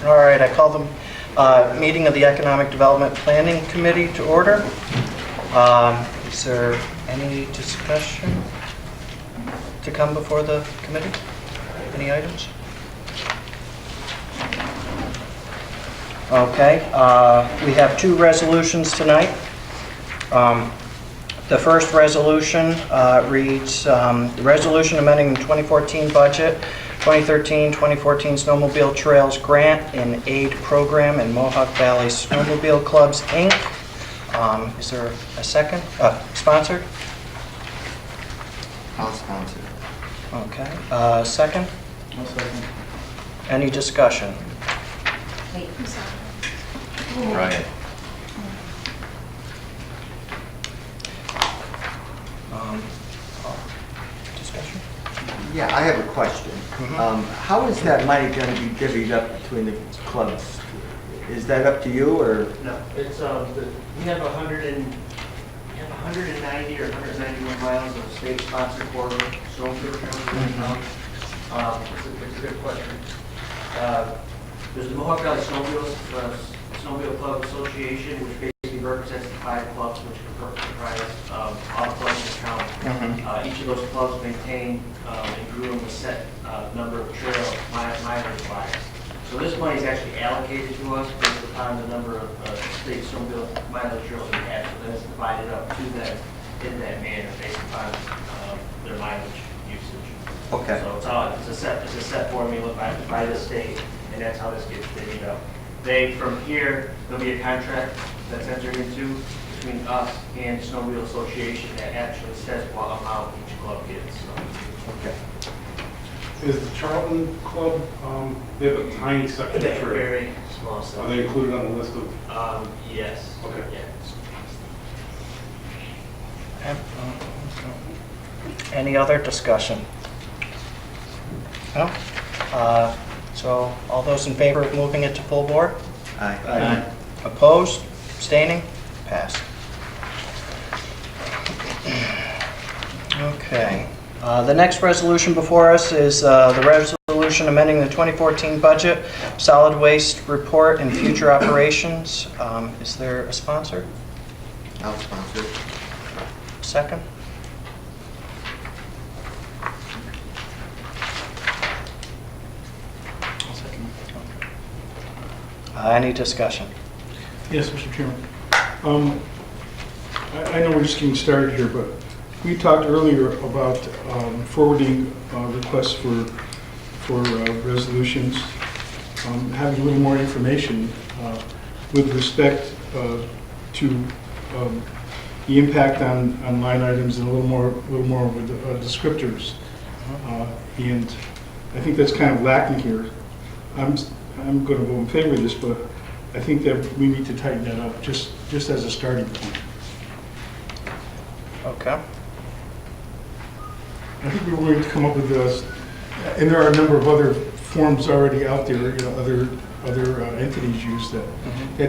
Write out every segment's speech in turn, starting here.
All right, I call the meeting of the Economic Development Planning Committee to order. Is there any discussion to come before the committee? Any items? Okay, we have two resolutions tonight. The first resolution reads, the resolution amending the 2014 budget, 2013-2014 Snowmobile Trails Grant and Aid Program in Mohawk Valley Snowmobile Clubs, Inc. Is there a second? Sponsored? I'll sponsor. Okay. Second? I'll second. Any discussion? Wait, I'm sorry. Right. Discussion? Yeah, I have a question. How is that money going to be divvied up between the clubs? Is that up to you, or? No, it's, we have 190 or 191 miles of state-sponsored corridor, snowmobile trails in town. It's a good question. There's the Mohawk Valley Snowmobile Club Association, which basically represents the 5 clubs which comprise all the clubs in town. Each of those clubs maintain and groom a set number of trail mileage wise. So this money is actually allocated to us based upon the number of state snowmobile mileage trails we have. So then it's divided up to them in that manner based upon their mileage usage. Okay. So it's a set formula by the state, and that's how this gets divvied up. From here, there'll be a contract that's entered into between us and the Snowmobile Association that actually says what amount each club gets. So. Okay. Is the Charlton Club, they have a tiny section of trail. Very small Are stuff. they included on the list of? Yes. Okay. Yeah. Any other discussion? No? So all those in favor of moving it to full board? Aye. Opposed? Abstaining? Passed. Okay. The next resolution before us is the resolution amending the 2014 budget, solid waste report and future operations. Is there a sponsor? I'll sponsor. Second? Any discussion? Yes, Mr. Chairman. I know we're just getting started here, but we talked earlier about forwarding requests for resolutions, having a little more information with respect to the impact on line items and a little more with descriptors. And I think that's kind of lacking here. I'm going to vote in favor of this, but I think that we need to tighten that up just as a starting point. Okay. I think we were going to come up with this, and there are a number of other forms already out there, you know, other entities use that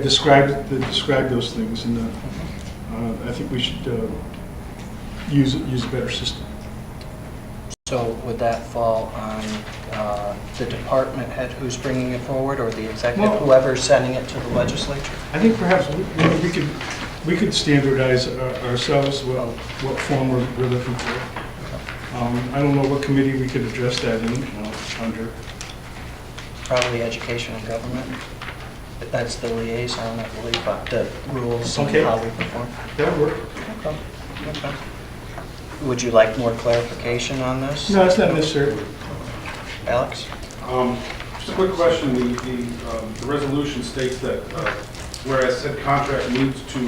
describe those things, and I think we should use a better system. So would that fall on the department head who's bringing it forward, or the executive, Well, whoever's sending it to the legislature? I think perhaps we could standardize ourselves what form we're looking for. I don't know what committee we could address that in under. Probably education and government. That's the liaison, I believe, but the rules and Okay. how we perform. That would work. Okay. Okay. Would you like more clarification on this? No, it's not necessary. Alex? Just a quick question. The resolution states that whereas said contract needs to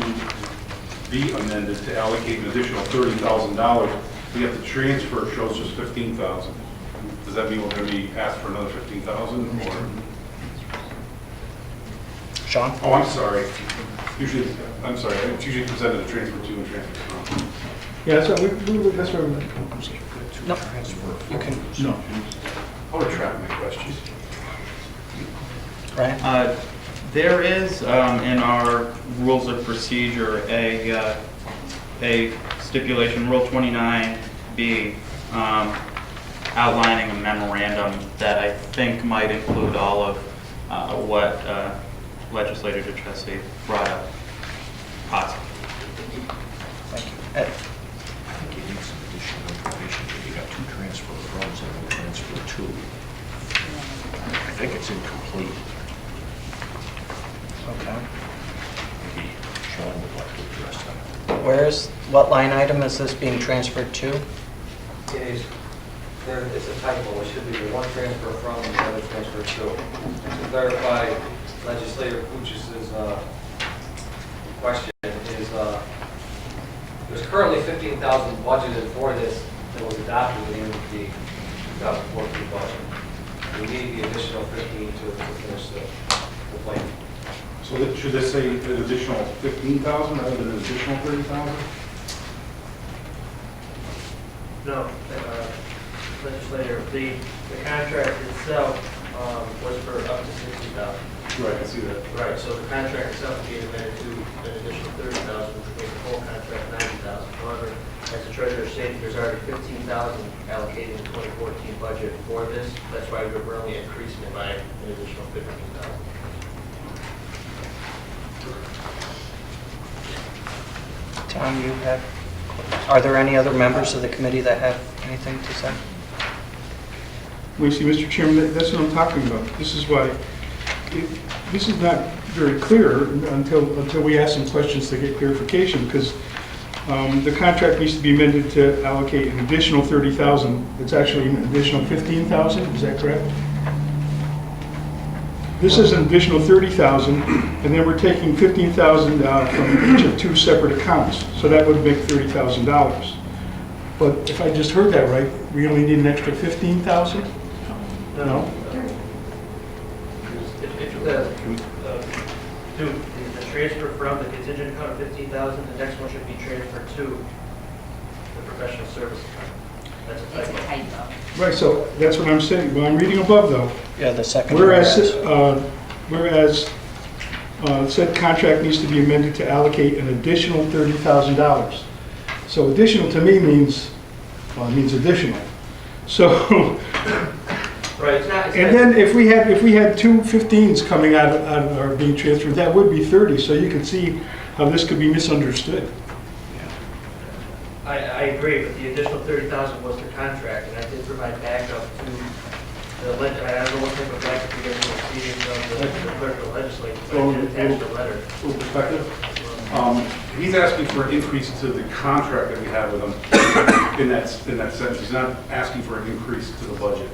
be amended to allocate an additional $30,000, yet the transfer shows just $15,000. Does that mean we're going to be asked for another $15,000 or? Sean? Oh, I'm sorry. I'm sorry. It's usually presented a transfer to and transfer from. Yeah, that's what that's what No. You can. No. I'll retract my question. Ryan? There is in our rules of procedure a stipulation, Rule 29B, outlining a memorandum that I think might include all of what Legislator DeTresi brought up positively. Thank you. Ed? I think you need some additional information. You got two transfer froms and one transfer to. I think it's incomplete. Okay. Maybe Sean would like to address that. What line item is this being transferred to? It is, it's a typo, it should be the one transfer from and the other transfer to. And to clarify Legislator Pucci's question is, there's currently 15,000 budgeted for this that was adopted at the end of the 2014 budget. We need the additional 15 to finish the plan. So should this say an additional 15,000 rather than an additional 30,000? No, Legislator, the contract itself was for up to 60,000. Right, I see that. Right, so the contract itself would be amended to an additional 30,000, which makes the whole contract 90,000. However, as the treasurer stated, there's already 15,000 allocated in the 2014 budget for this. That's why we're only increasing it by an additional 15,000. Tom, are there any other members of the committee that have anything to say? Well, you see, Mr. Chairman, that's what I'm talking about. This is why, this is not very clear until we ask some questions to get clarification, because the contract needs to be amended to allocate an additional 30,000. It's actually an additional 15,000, is that correct? This is an additional 30,000, and then we're taking 15,000 from each of two separate accounts. So that would make $30,000. But if I just heard that right, we only need an extra 15,000? No? If the transfer from the contingent account of 15,000, the next one should be transferred to the professional service account. That's a It's a typo. typo. Right, so that's what I'm saying. Well, I'm reading above, though. Yeah, the second. Whereas said contract needs to be amended to allocate an additional $30,000. So additional to me means, well, it means additional. So, Right, it's not. and then if we had two 15s coming out of or being transferred, that would be 30. So you can see how this could be misunderstood. I agree, but the additional 30,000 was the contract, and I did provide backup to the, I don't know what type of backup you're getting in the proceedings of the clerk of the legislature, but I did attach the letter. Full perspective. He's asking for an increase to the contract that we have with him in that sentence. He's not asking for an increase to the budget.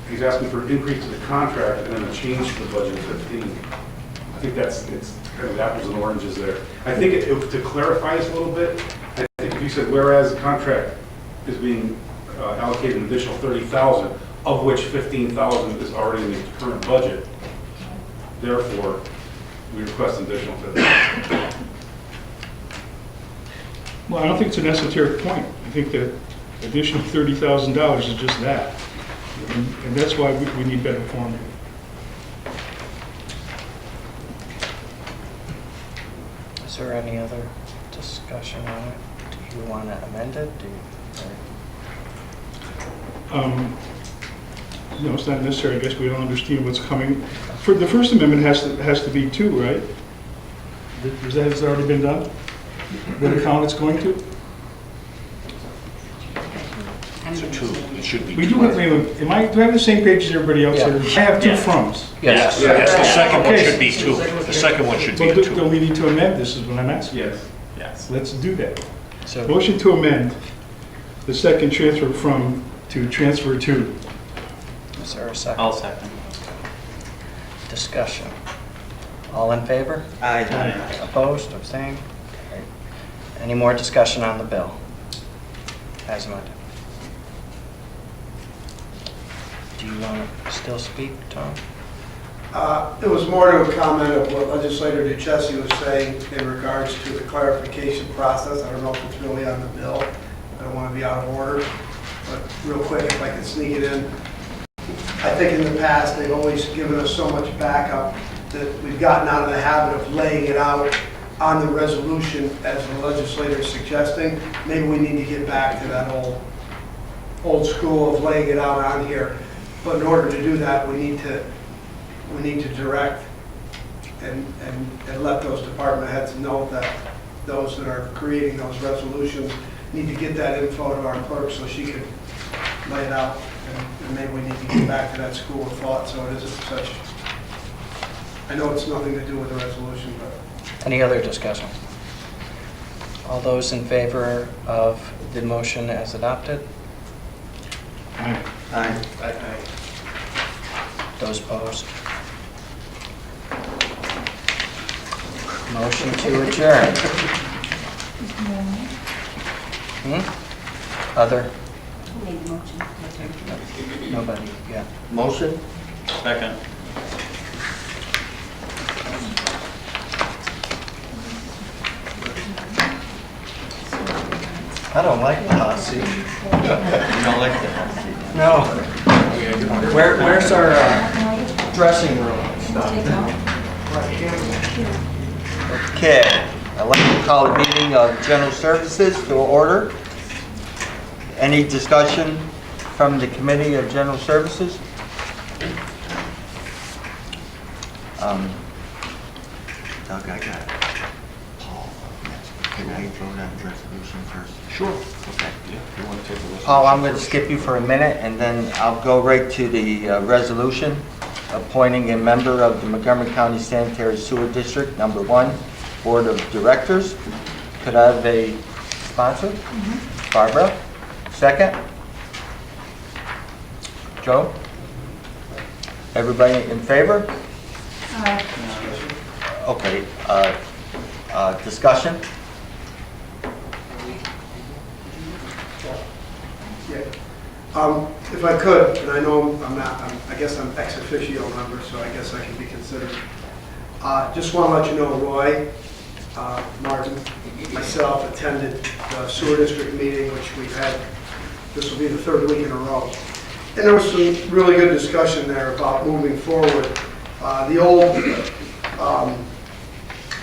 He's asking for an increase to the contract and then a change to the budget of 15. I think it's kind of apples and oranges there. I think to clarify this a little bit, I think if you said whereas the contract is being allocated an additional 30,000, of which 15,000 is already in the current budget, therefore we request an additional 50,000. Well, I don't think it's an esoteric point. I think that additional $30,000 is just that. And that's why we need better formula. Is there any other discussion on it? Do you want to amend it? No, it's not necessary. I guess we don't understand what's coming. For the First Amendment has to be two, right? Has that already been done? What account it's going to? So two, it should be We two. do have, do I have the same page as everybody else? Yeah. I have two froms. Yes. Yes, the second one Okay. should be two. The second one should be Well, a don't two. we need to amend this is what I'm asking? Yes. Yes. Let's do that. So, Motion to amend the second transfer from to transfer to. is there a second? I'll second. Discussion. All in favor? Aye. Opposed, abstained? Carried. Any more discussion on the bill? As amended. Do you want to still speak, Tom? It was more to a comment of what Legislator DeChessie was saying in regards to the clarification process. I don't know if it's really on the bill. I don't want to be out of order, but real quick, if I could sneak it in. I think in the past, they've always given us so much backup that we've gotten out of the habit of laying it out on the resolution as the legislator is suggesting. Maybe we need to get back to that old school of laying it out on here. But in order to do that, we need to we need to direct and let those department heads know that those that are creating those resolutions need to get that info to our clerk so she can lay it out. And maybe we need to get back to that school of thought so it isn't such, I know it's nothing to do with the resolution, but. Any other discussion? All those in favor of the motion as adopted? Aye. Aye. Those opposed? Motion to adjourn. Other? Who made the motion? Nobody, yeah. Motion? Second. I don't like the hot seat. You don't like the hot seat? No. Where's our dressing room and stuff? Okay, I'd like to call the meeting of General Services to order. Any discussion from the Committee of General Services? Doug, I got it. Paul, can I throw that resolution first? Sure. Okay, yeah, you want to take a listen? Paul, I'm going to skip you for a minute, and then I'll go right to the resolution appointing a member of the Montgomery County Sanitary Sewer District, number 1, Board of Directors. Could I have a sponsor? Barbara? Second? Joe? Everybody in favor? Okay, discussion? Yeah. If I could, and I know I'm not, I guess I'm ex officio member, so I guess I can be considered. Just want to let you know, Roy, Martin, myself attended the sewer district meeting, which we've had, this will be the 3rd week in a row. And there was some really good discussion there about moving forward. The old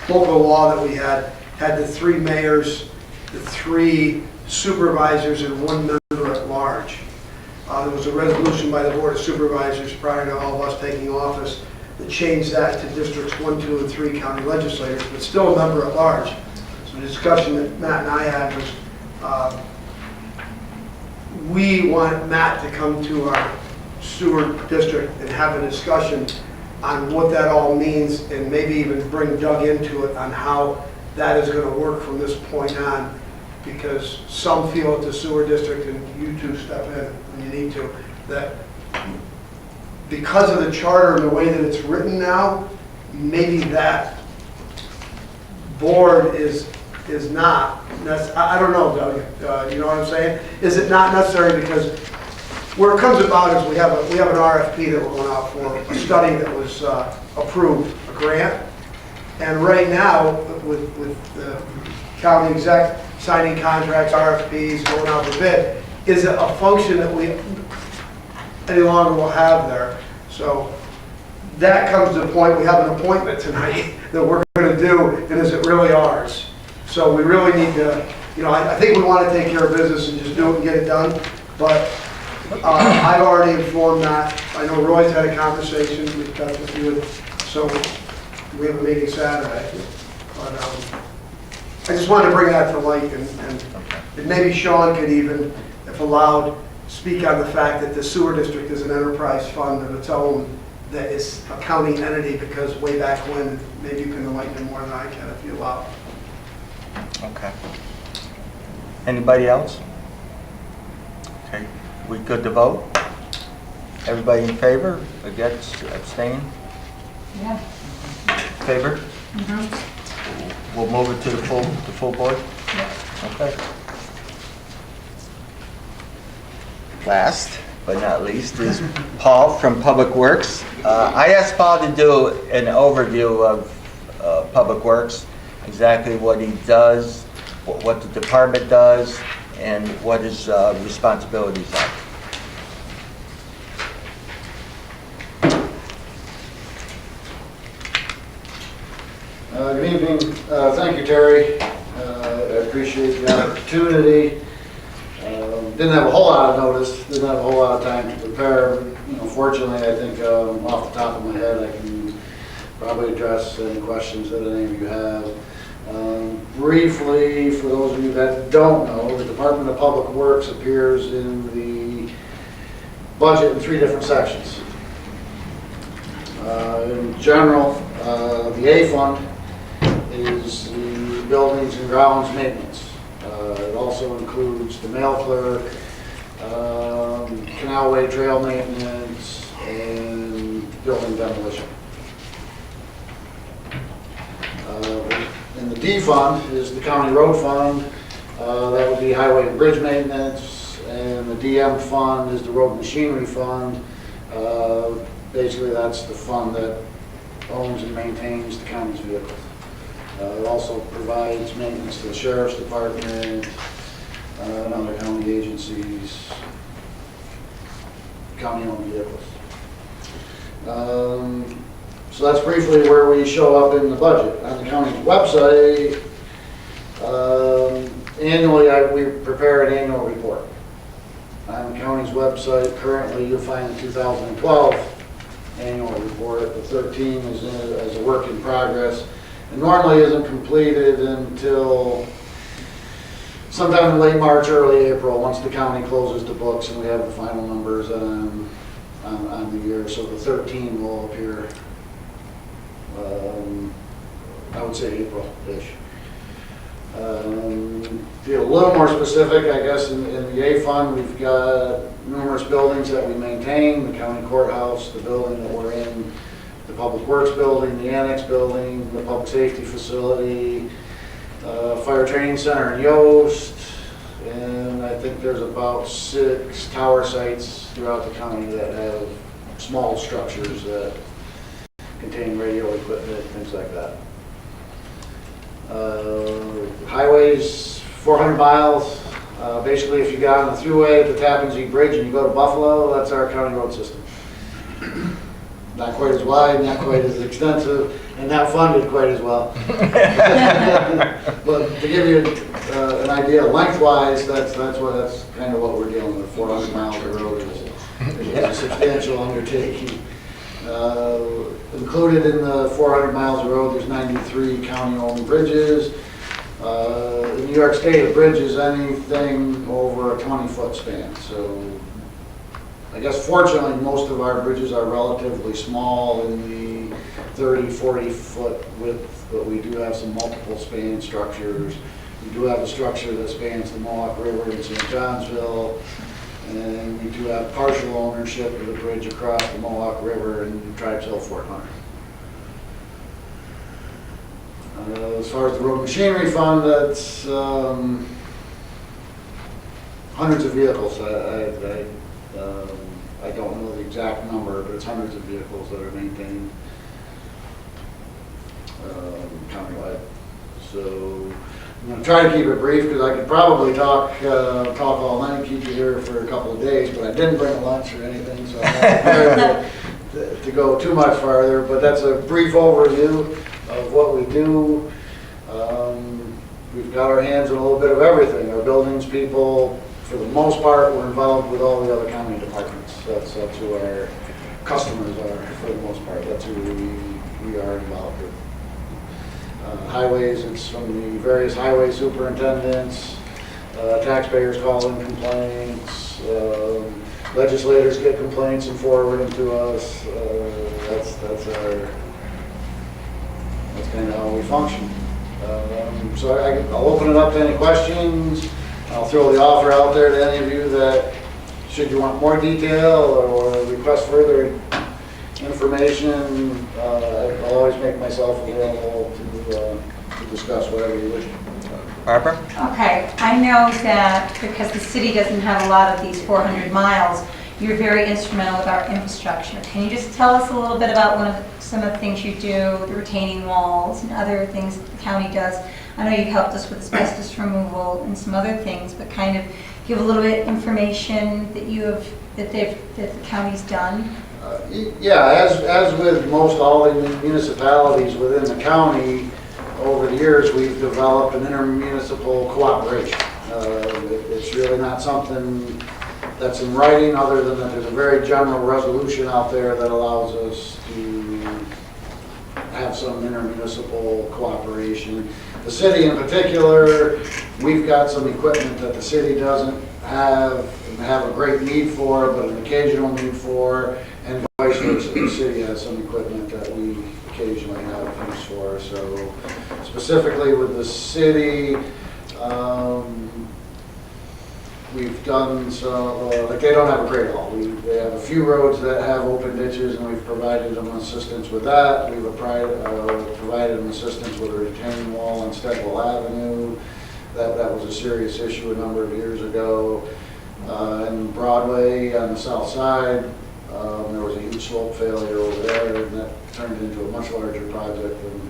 local law that we had the 3 mayors, the 3 supervisors, and 1 member at large. There was a resolution by the Board of Supervisors prior to all of us taking office that changed that to districts 1, 2, and 3 county legislators, but still a member at large. So the discussion that Matt and I had was we want Matt to come to our sewer district and have a discussion on what that all means, and maybe even bring Doug into it on how that is going to work from this point on, because some feel at the sewer district, and you two step in when you need to, that because of the charter and the way that it's written now, maybe that board is not, I don't know, Doug, you know what I'm saying? Is it not necessary? Because where it comes about is we have an RFP that we're going out for, a study that was approved, a grant, and right now, with the county exec signing contracts, RFPs, going out for bid, is it a function that we any longer will have there? So that comes to the point, we have an appointment tonight that we're going to do, and is it really ours? So we really need to, you know, I think we want to take care of business and just do it and get it done, but I've already informed that. I know Roy's had a conversation with you, so we have a meeting Saturday. But I just wanted to bring that to light, and maybe Sean could even, if allowed, speak on the fact that the sewer district is an enterprise fund of its own that is a county entity, because way back when, maybe you can enlighten him more than I can if you allow. Okay. Anybody else? Okay. We good to vote? Everybody in favor? Against? Abstain? Yeah. Favor? We'll move it to the full board? Okay. Last but not least is Paul from Public Works. I asked Paul to do an overview of Public Works, exactly what he does, what the department does, and what his responsibilities are. Good evening. Thank you, Terry. I appreciate the opportunity. Didn't have a whole lot of notice, didn't have a whole lot of time to prepare. You know, unfortunately, I think off the top of my head, I can probably address any questions that any of you have. Briefly, for those of you that don't know, the Department of Public Works appears in the budget in 3 different sections. In general, the A fund is the buildings and grounds maintenance. It also includes the mail clerk, canalway trail maintenance, and building demolition. And the D fund is the county road fund. That would be highway and bridge maintenance. And the DM fund is the road machinery fund. Basically, that's the fund that owns and maintains the county's vehicles. It also provides maintenance to the sheriff's department and other county agencies, county-owned vehicles. So that's briefly where we show up in the budget. On the county's website, annually we prepare an annual report. On the county's website, currently you'll find the 2012 annual report. The 13 is as a work in progress. It normally isn't completed until sometime in late March, early April, once the county closes the books and we have the final numbers on the year. So the 13 will appear, I would say April-ish. To be a little more specific, I guess, in the A fund, we've got numerous buildings that we maintain: the county courthouse, the building that we're in, the public works building, the annex building, the public safety facility, fire training center in Yost, and I think there's about 6 tower sites throughout the county that have small structures that contain radio equipment, things like that. Highways, 400 miles. Basically, if you got on the thruway at the Tappan Zee Bridge and you go to Buffalo, that's our county road system. Not quite as wide, not quite as extensive, and not funded quite as well. But to give you an idea lengthwise, that's kind of what we're dealing with. 400 miles of road is a substantial undertaking. Included in the 400 miles of road, there's 93 county-owned bridges. In New York State, a bridge is anything over a 20-foot span. So I guess fortunately, most of our bridges are relatively small in the 30, 40-foot width, but we do have some multiple span structures. We do have a structure that spans the Mohawk River in St. Johnsville. And we do have partial ownership of the bridge across the Mohawk River in Tribes Hill, Fort Hunter. As far as the road machinery fund, that's hundreds of vehicles. I don't know the exact number, but it's hundreds of vehicles that are maintained countywide. So I'm going to try to keep it brief because I could probably talk all night and keep you here for a couple of days, but I didn't bring a lunch or anything, so I'm not prepared to go too much farther. But that's a brief overview of what we do. We've got our hands in a little bit of everything. Our buildings people, for the most part, we're involved with all the other county departments. That's who our customers are, for the most part. That's who we are involved with. Highways, it's from the various highway superintendents, taxpayers call in complaints, legislators get complaints and forward them to us. That's kind of how we function. So I'll open it up to any questions. I'll throw the offer out there to any of you that, should you want more detail or request further information, I'll always make myself available to discuss whatever you wish. Barbara? Okay, I know that because the city doesn't have a lot of these 400 miles, you're very instrumental with our infrastructure. Can you just tell us a little bit about some of the things you do, the retaining walls and other things that the county does? I know you've helped us with asbestos removal and some other things, but kind of give a little bit of information that that the county's done. Yeah, as with most all the municipalities within the county, over the years we've developed an intermunicipal cooperation. It's really not something that's in writing, other than that there's a very general resolution out there that allows us to have some intermunicipal cooperation. The city in particular, we've got some equipment that the city doesn't have a great need for, but an occasional need for, and vice versa. The city has some equipment that we occasionally have use for. So specifically with the city, we've done some, like they don't have a great haul. They have a few roads that have open ditches, and we've provided them assistance with that. We've provided them assistance with a retaining wall on Steadwell Avenue. That was a serious issue a number of years ago. And Broadway on the south side, there was a huge slope failure over there, and that turned into a much larger project. And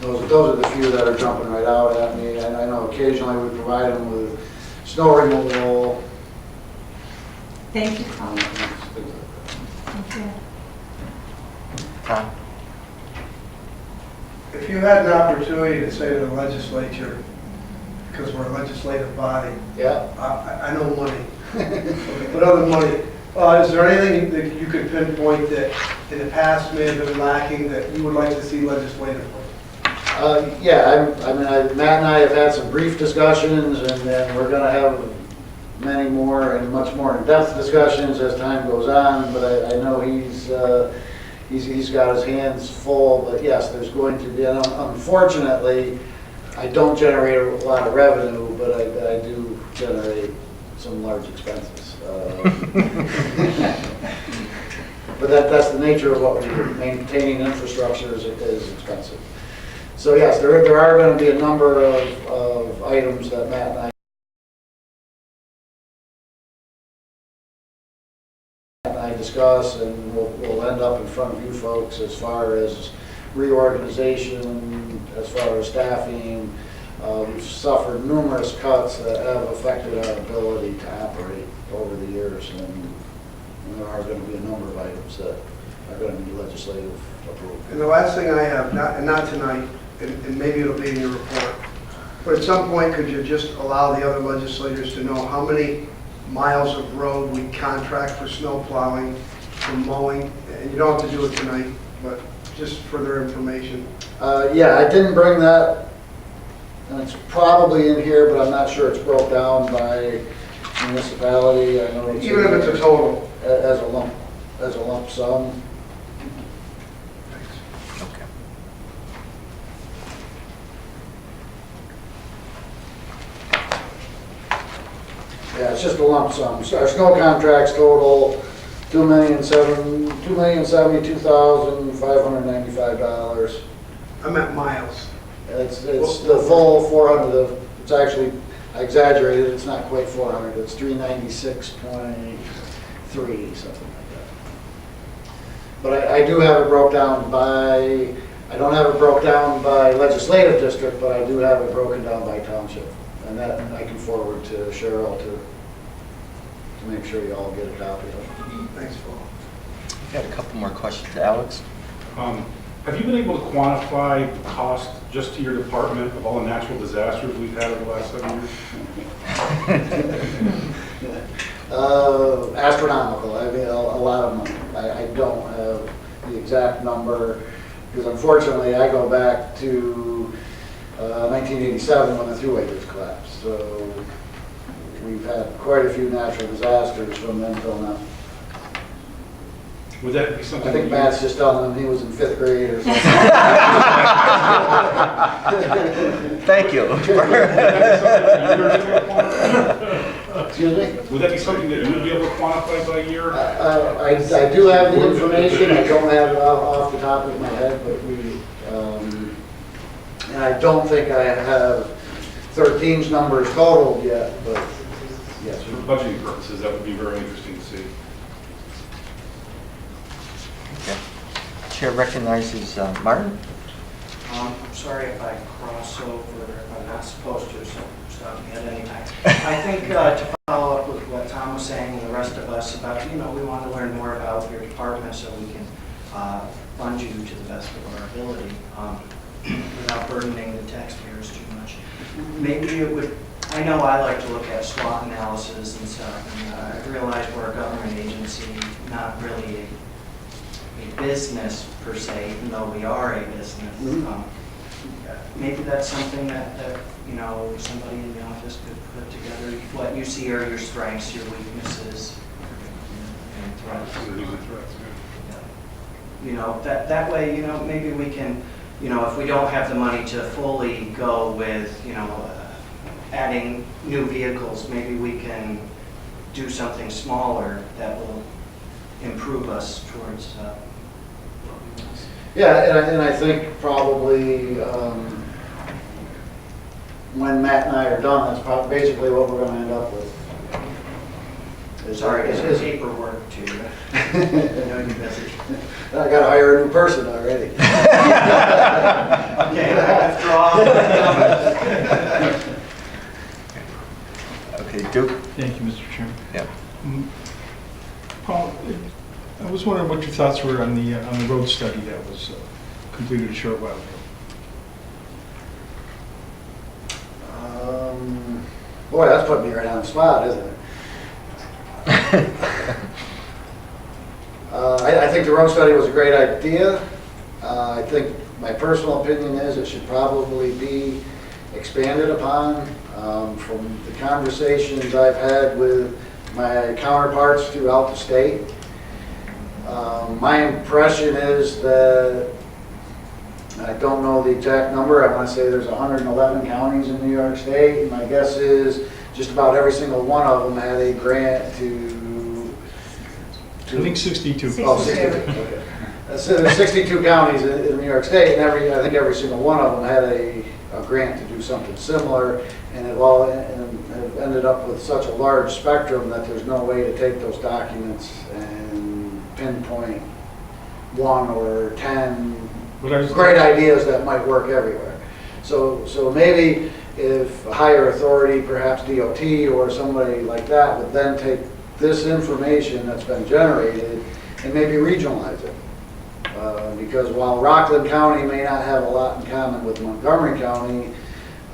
those are the few that are jumping right out at me. And I know occasionally we provide them with snow removal. Thank you, Tom. Things like that. Thank you. Tom? If you had an opportunity to say to the legislature, because we're a legislative body, Yeah. I know money, but other money, is there anything that you could pinpoint that in the past may have been lacking that you would like to see legislatively? Yeah, Matt and I have had some brief discussions, and then we're going to have many more and much more in-depth discussions as time goes on. But I know he's got his hands full. But yes, there's going to be. And unfortunately, I don't generate a lot of revenue, but I do generate some large expenses. But that's the nature of what we do. Maintaining infrastructure is expensive. So yes, there are going to be a number of items that Matt and I discuss, and we'll end up in front of you folks as far as reorganization, as far as staffing. We've suffered numerous cuts that have affected our ability to operate over the years, and there are going to be a number of items that are going to need legislative approval. And the last thing I have, not tonight, and maybe it'll be in your report, but at some point, could you just allow the other legislators to know how many miles of road we contract for snow plowing, for mowing? And you don't have to do it tonight, but just for their information. Yeah, I didn't bring that, and it's probably in here, but I'm not sure it's broke down by municipality. I know it's Even if it's a total. as a lump sum. Okay. Yeah, it's just a lump sum. So our snow contracts total $2,072,595. I meant miles. It's the full 400. It's actually, I exaggerated. It's not quite 400. It's 396.3, something like that. But I do have it broke down by. I don't have it broke down by legislative district, but I do have it broken down by township, and that I can forward to Cheryl to make sure you all get a copy of it. Thanks, Paul. I've got a couple more questions. Alex? Have you been able to quantify the cost just to your department of all the natural disasters we've had over the last 7 years? Astronomical. I mean, a lot of money. I don't have the exact number, because unfortunately I go back to 1987 when the thruway bridge collapsed. So we've had quite a few natural disasters from then till now. Would that be something? I think Matt's just telling him he was in 5th grade or something. Thank you. Excuse me? Would that be something that you would be able to quantify by year? I do have the information. I don't have it off the top of my head, but and I don't think I have 13's numbers totaled yet, but yes. For budgeting purposes, that would be very interesting to see. Okay. Chair recognizes Martin. I'm sorry if I cross over, if I'm not supposed to, so stop me at any time. I think to follow up with what Tom was saying and the rest of us about, we want to learn more about your department so we can fund you to the best of our ability without burdening the taxpayers too much. Maybe it would I know I like to look at SWOT analysis and stuff, and I realize we're a government agency, not really a business per se, even though we are a business. Maybe that's something that, you know, somebody in the office could put together, what you see are your strengths, your weaknesses, and threats. You know, that way, you know, maybe we can, you know, if we don't have the money to fully go with, you know, adding new vehicles, maybe we can do something smaller that will improve us towards what we want. Yeah, and I think probably when Matt and I are done, that's probably basically what we're gonna end up with. Sorry, it's paperwork too. I know you're busy. I gotta hire a new person already. Okay, I withdraw. Okay, Duke? Thank you, Mr. Chairman. Yeah. Paul, I was wondering what your thoughts were on the road study that was completed a short while ago. Boy, that's putting me right on the spot, isn't it? I think the road study was a great idea. I think my personal opinion is it should probably be expanded upon. From the conversations I've had with my counterparts throughout the state, my impression is that, I don't know the exact number, I want to say there's 111 counties in New York State, and my guess is just about every single one of them had a grant to I think 62. Oh, 62. Okay. So there's 62 counties in New York State, and I think every single one of them had a grant to do something similar, and it all have ended up with such a large spectrum that there's no way to take those documents and pinpoint 1 or 10 great ideas that might work everywhere. So maybe if a higher authority, perhaps DOT or somebody like that, would then take this information that's been generated and maybe regionalize it. Because while Rockland County may not have a lot in common with Montgomery County,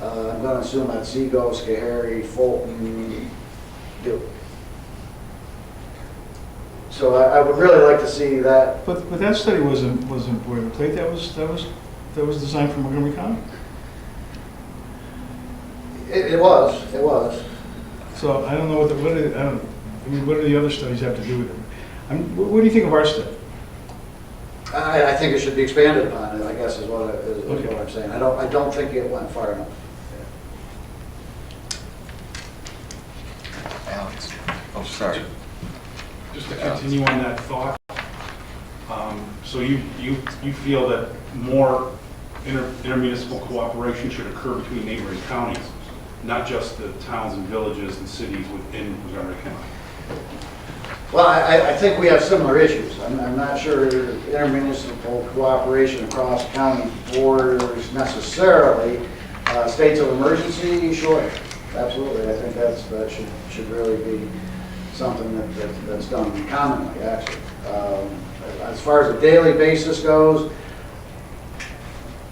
I'm going to assume that Seago, Schoharie, Fulton do. So I would really like to see that. But that study wasn't boilerplate. That was designed for Montgomery County. It was. So I don't know what do the other studies have to do with it? What do you think of our study? I think it should be expanded upon, I guess is what I'm saying. I don't think it went far enough. Alex? Oh, sorry. Just to continue on that thought, so you feel that more intermunicipal cooperation should occur between neighboring counties, not just the towns and villages and cities within Montgomery County? Well, I think we have similar issues. I'm not sure intermunicipal cooperation across county borders necessarily. States of emergency, sure, absolutely. I think that should really be something that's done commonly, actually. As far as the daily basis goes,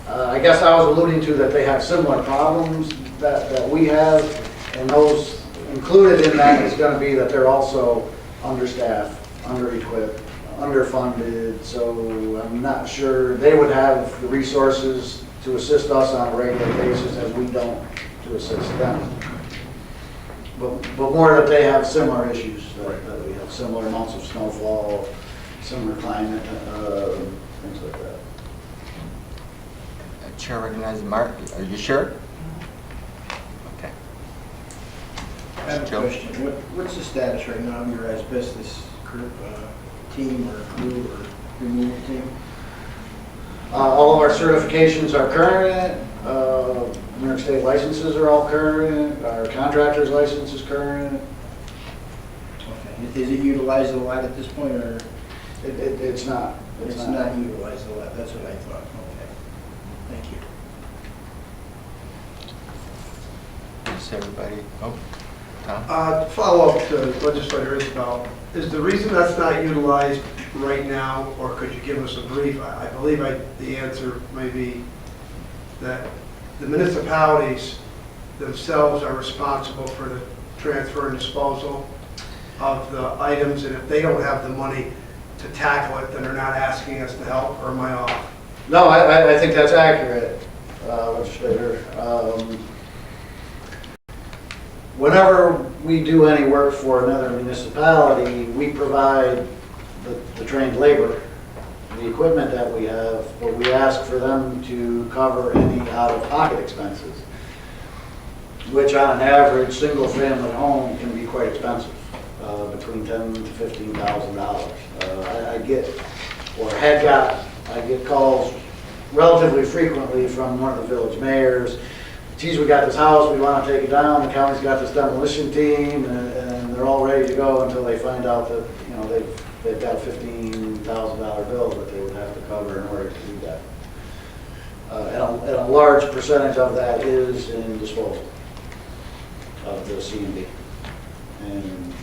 I guess I was alluding to that they have similar problems that we have, and those included in that is going to be that they're also understaffed, under-equipped, underfunded, so I'm not sure they would have the resources to assist us on a regular basis as we don't to assist them. But more that they have similar issues, that we have similar amounts of snowfall, similar climate, things like that. Chair recognizes Mark. Are you sure? Okay. I have a Joe? question. What's the status right now of your asbestos group, team or crew or removal team? All of our certifications are current. New York State licenses are all current. Our contractor's license is current. Okay. Is it utilized a lot at this point, or? It's not. It's not utilized a lot. That's what I thought. Okay. Thank you. Is everybody? Oh, Tom? To follow up to Legislator Isabel, is the reason that's not utilized right now, or could you give us a brief? I believe the answer may be that the municipalities themselves are responsible for the transfer and disposal of the items, and if they don't have the money to tackle it, then they're not asking us to help, or am I off? No, I think that's accurate, Legislator. Whenever we do any work for another municipality, we provide the trained labor, the equipment that we have, but we ask for them to cover any out-of-pocket expenses, which on an average single-family home can be quite expensive, between $10,000 to $15,000. I get calls relatively frequently from one of the village mayors. Geez, we got this house, we want to take it down, the county's got this demolition team, and they're all ready to go until they find out that, you know, they've got a $15,000 bill that they would have to cover in order to do that. And a large percentage of that is in disposal of the C&D. And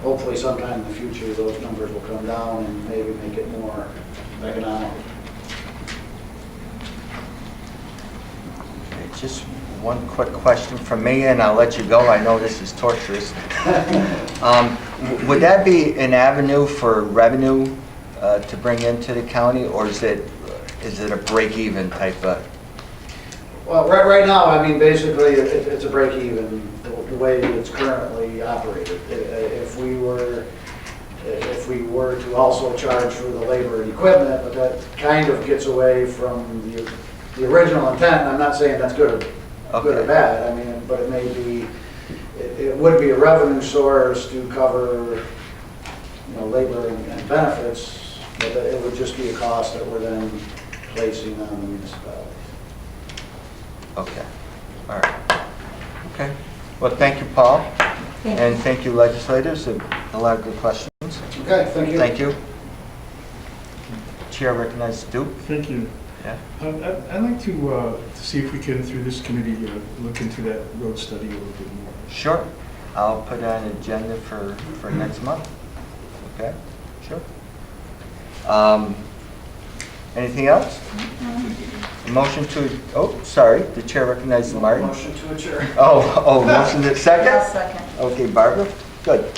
hopefully sometime in the future, those numbers will come down and maybe make it more economical. Just one quick question from me, and I'll let you go. I know this is torturous. Would that be an avenue for revenue to bring into the county, or is it a break-even type of? Well, right now, I mean, basically, it's a break-even the way it's currently operated. If we were to also charge for the labor and equipment, but that kind of gets away from the original intent. I'm not saying that's good or bad. I mean, but it may be, it would be a revenue source to cover, you know, labor and benefits, but that it would just be a cost that we're then placing on the municipalities. Okay, all right. Okay, well, thank you, Paul, and thank you, legislators. A lot of good questions. Okay, thank you. Thank you. Chair recognizes Duke. Thank you. Yeah. I'd like to see if we can, through this committee, look into that road study a little bit more. Sure. I'll put on an agenda for next month. Okay, sure. Anything else? Motion to, oh, sorry, the chair recognizes Martin. Motion to adjourn. Oh, motion to second? I'll second. Okay, Barbara, good.